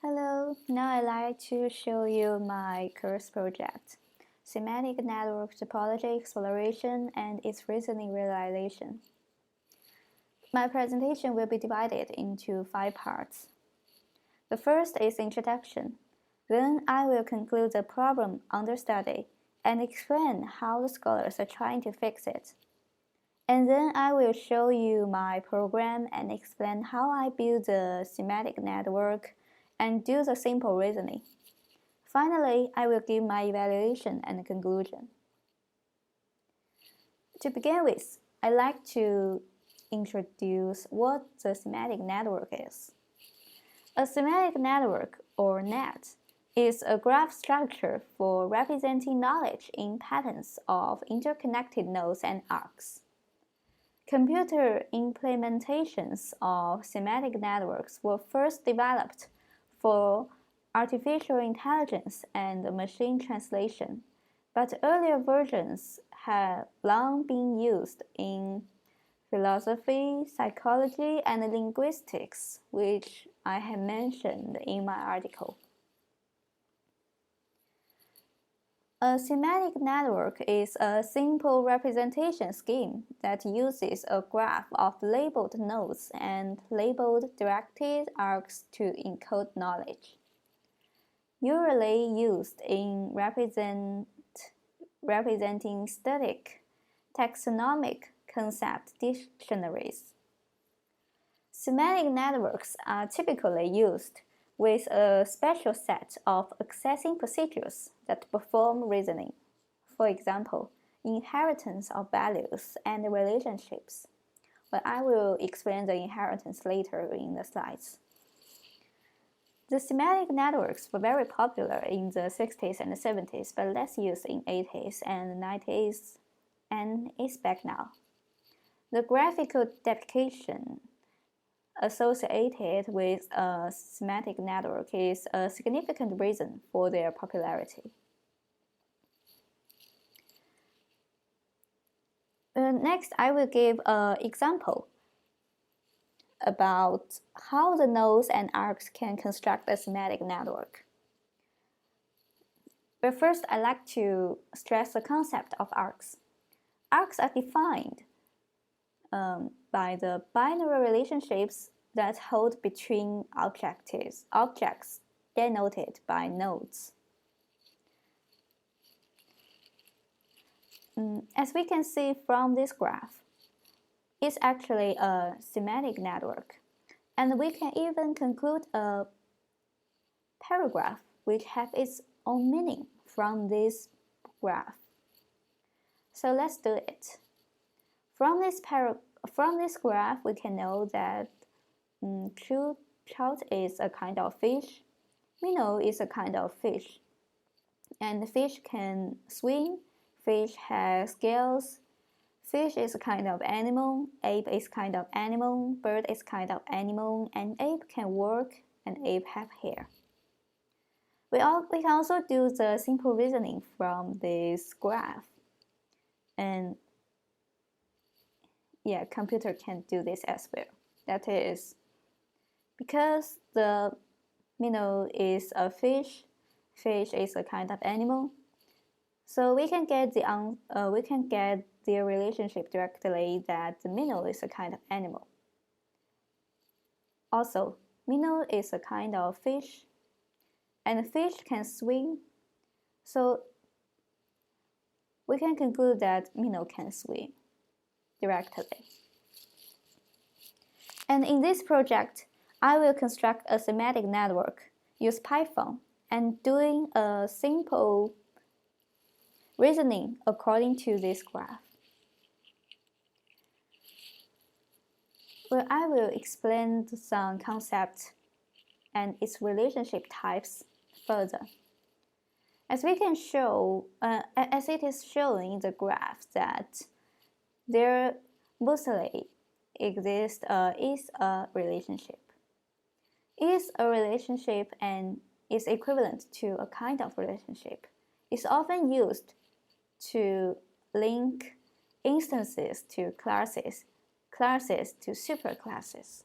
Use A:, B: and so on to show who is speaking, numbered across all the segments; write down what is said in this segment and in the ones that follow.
A: Hello, now I'd like to show you my course project, Semantic Network Topology Exploration and its Reasoning Realization. My presentation will be divided into 5 parts. The first is introduction. Then I will conclude the problem under study and explain how the scholars are trying to fix it. And then I will show you my program and explain how I build the semantic network and do the simple reasoning. Finally, I will give my evaluation and conclusion. To begin with, I'd like to introduce what the semantic network is. A semantic network, or net, is a graph structure for representing knowledge in patterns of interconnected nodes and arcs. Computer implementations of semantic networks were first developed for artificial intelligence and machine translation, but earlier versions have long been used in philosophy, psychology, and linguistics, which I have mentioned in my article. A semantic network is a simple representation scheme that uses a graph of labeled nodes and labeled directed arcs to encode knowledge. Usually used in representing static taxonomic concept dictionaries. Semantic networks are typically used with a special set of accessing procedures that perform reasoning. For example, inheritance of values and relationships. But I will explain the inheritance later in the slides. The semantic networks were very popular in the 60s and 70s, but less used in 80s and 90s, and is back now. The graphical deprecation associated with a semantic network is a significant reason for their popularity. Next, I will give an example about how the nodes and arcs can construct a semantic network. But first, I'd like to stress the concept of arcs. Arcs are defined by the binary relationships that hold between objects denoted by nodes. As we can see from this graph, it's actually a semantic network, and we can even conclude a paragraph which has its own meaning from this graph. So let's do it. From this graph, we can know that true trout is a kind of fish, minnow is a kind of fish, and the fish can swim, fish has scales, fish is a kind of animal, ape is kind of animal, bird is kind of animal, and ape can walk, and ape have hair. We can also do the simple reasoning from this graph, and computer can do this as well. That is, because the minnow is a fish, fish is a kind of animal, so we can get the relationship directly that the minnow is a kind of animal. Also, minnow is a kind of fish, and fish can swim, so we can conclude that minnow can swim directly. And in this project, I will construct a semantic network, use Python, and doing a simple reasoning according to this graph. Well, I will explain some concepts and its relationship types further. As we can show, as it is shown in the graph, that there mostly exists is a relationship. Is a relationship and is equivalent to a kind of relationship. It's often used to link instances to classes, classes to superclasses.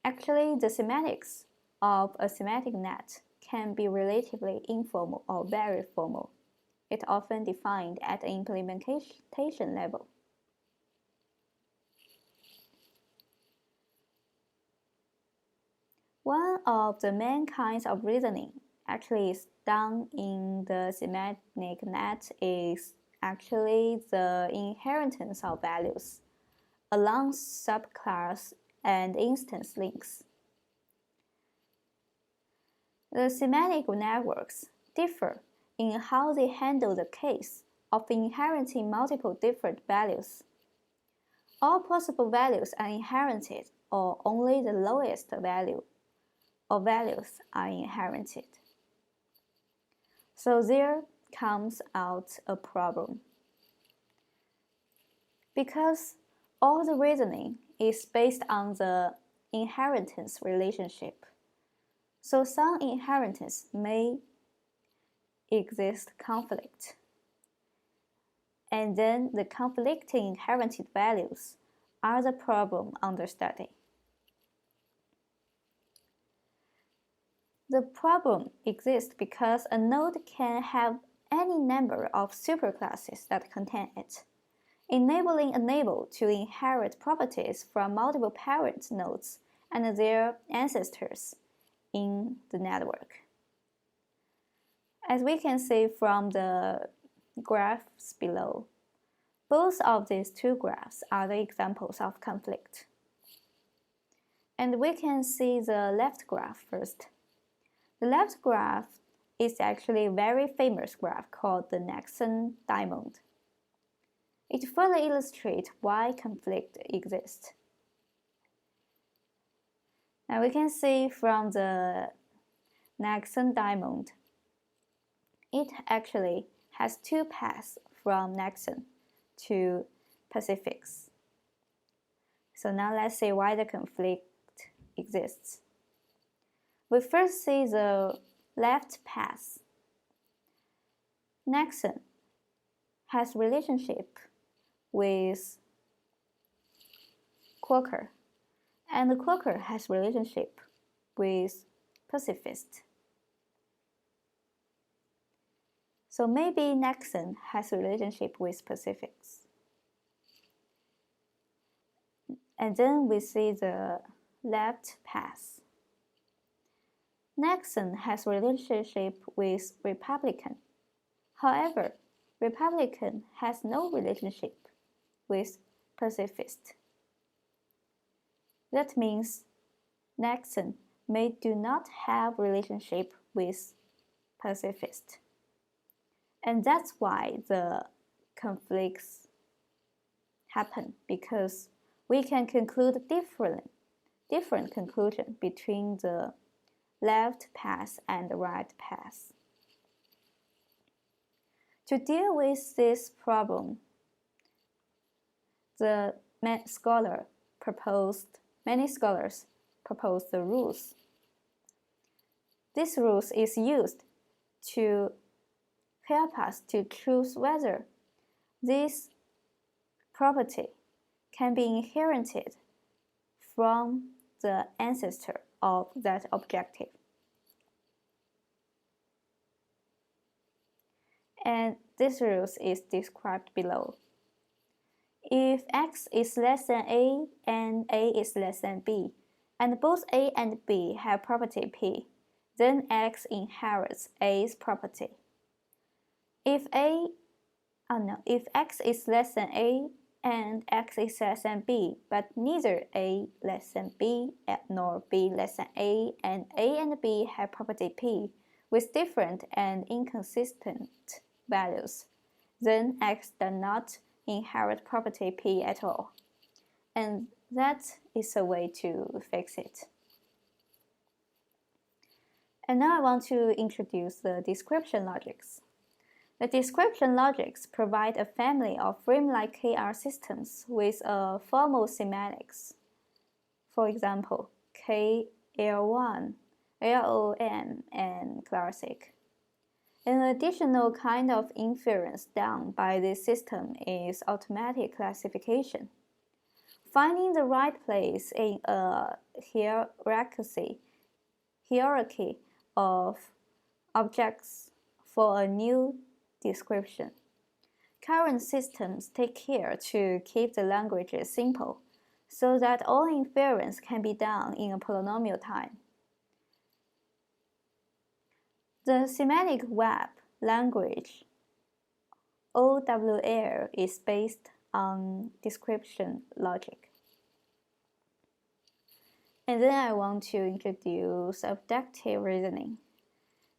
A: Actually, the semantics of a semantic net can be relatively informal or very formal. It's often defined at the implementation level. One of the main kinds of reasoning actually is done in the semantic net is actually the inheritance of values along subclass and instance links. The semantic networks differ in how they handle the case of inheriting multiple different values. All possible values are inherited, or only the lowest value or values are inherited. So there comes out a problem. Because all the reasoning is based on the inheritance relationship, so some inheritance may exist conflict. And then the conflicting inherited values are the problem under study. The problem exists because a node can have any number of superclasses that contain it, enabling a node to inherit properties from multiple parent nodes and their ancestors in the network. As we can see from the graphs below, both of these two graphs are the examples of conflict. And we can see the left graph first. The left graph is actually a very famous graph called the Nexon diamond. It further illustrates why conflict exists. Now we can see from the Nexon diamond, it actually has two paths from Nexon to Pacifics. So now let's see why the conflict exists. We first see the left path. Nexon has relationship with Quarker, and the Quarker has relationship with pacifist. So maybe Nexon has relationship with pacifics. And then we see the left path. Nexon has relationship with Republican. However, Republican has no relationship with pacifist. That means Nexon may do not have relationship with pacifist. And that's why the conflicts happen, because we can conclude different conclusion between the left path and the right path. To deal with this problem, many scholars proposed the rules. This rules is used to help us to choose whether this property can be inherited from the ancestor of that objective. And this rule is described below. If x is less than a and a is less than b, and both a and b have property p, then x inherits a's property. If x is less than a and x is less than b, but neither a less than b nor b less than a and b have property p with different and inconsistent values, then x does not inherit property p at all. And that is a way to fix it. And now I want to introduce the description logics. The description logics provide a family of frame-like KR systems with a formal semantics. For example, KL1, LOM, and classic. An additional kind of inference done by this system is automatic classification. finding the right place in a hierarchy of objects for a new description. Current systems take care to keep the languages simple so that all inference can be done in a polynomial time. The semantic web language OWL is based on description logic. And then I want to introduce abductive reasoning.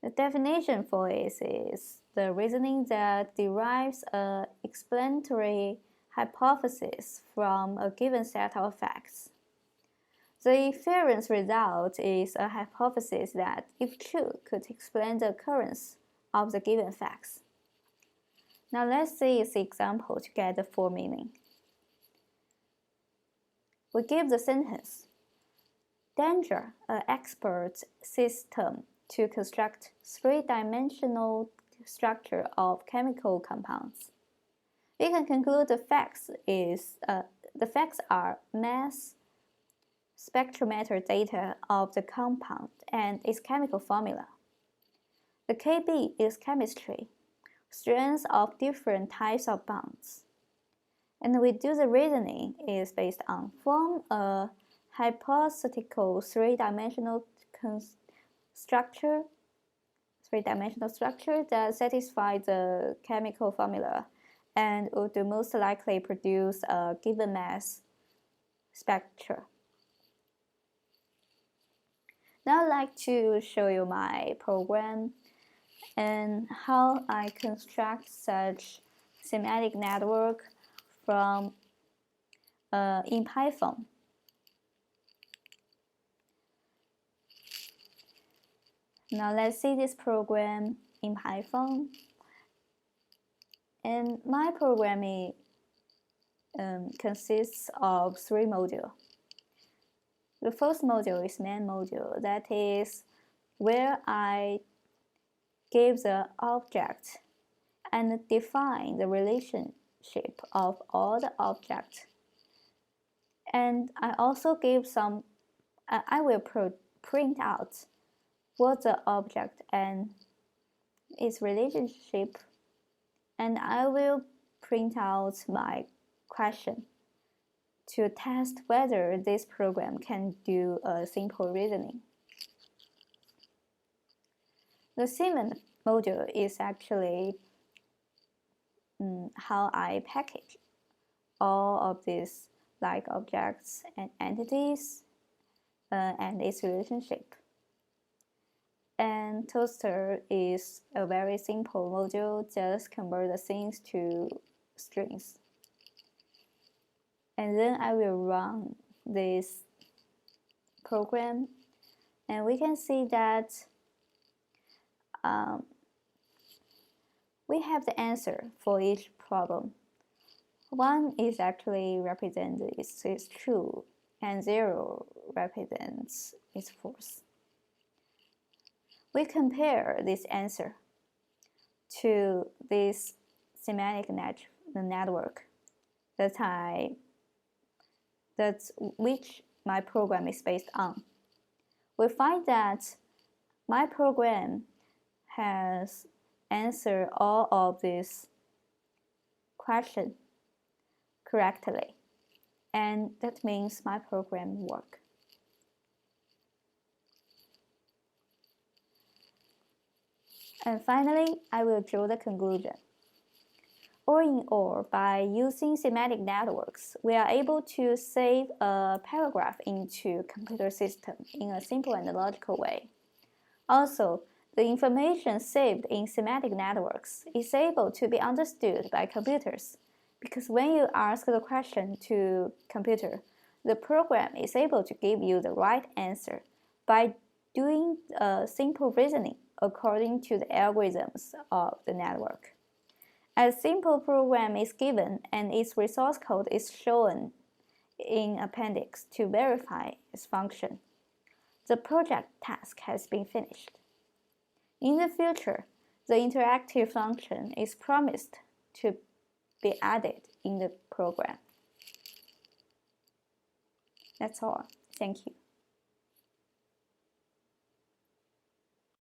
A: The definition for it is the reasoning that derives an explanatory hypothesis from a given set of facts. The inference result is a hypothesis that, if true, could explain the occurrence of the given facts. Now let's see its example to get the full meaning. We give the sentence: Danger, an expert system to construct three-dimensional structure of chemical compounds. We can conclude the facts are mass spectrometer data of the compound and its chemical formula. The Kb is chemistry, strengths of different types of bonds. And we do the reasoning is based on form a hypothetical three-dimensional structure that satisfies the chemical formula and would most likely produce a given mass spectra. Now I'd like to show you my program and how I construct such semantic network from in Python. Now let's see this program in Python. And my program consists of three modules. The first module is main module. That is where I give the object and define the relationship of all the objects. And I also give some, I will print out what the object and its relationship, and I will print out my question to test whether this program can do a simple reasoning. The Semantic module is actually how I package all of these like objects and entities and its relationship. And Toaster is a very simple module, just convert the things to strings. And then I will run this program, and we can see that we have the answer for each problem. 1 is actually represents its true, and 0 represents its false. We compare this answer to this semantic network that's which my program is based on. We find that my program has answered all of these questions correctly, and that means my program works. And finally, I will draw the conclusion. All in all, by using semantic networks, we are able to save a paragraph into computer system in a simple and logical way. Also, the information saved in semantic networks is able to be understood by computers, because when you ask the question to computer, the program is able to give you the right answer by doing a simple reasoning according to the algorithms of the network. A simple program is given and its resource code is shown in appendix to verify its function. The project task has been finished. In the future, the interactive function is promised to be added in the program. That's all. Thank you.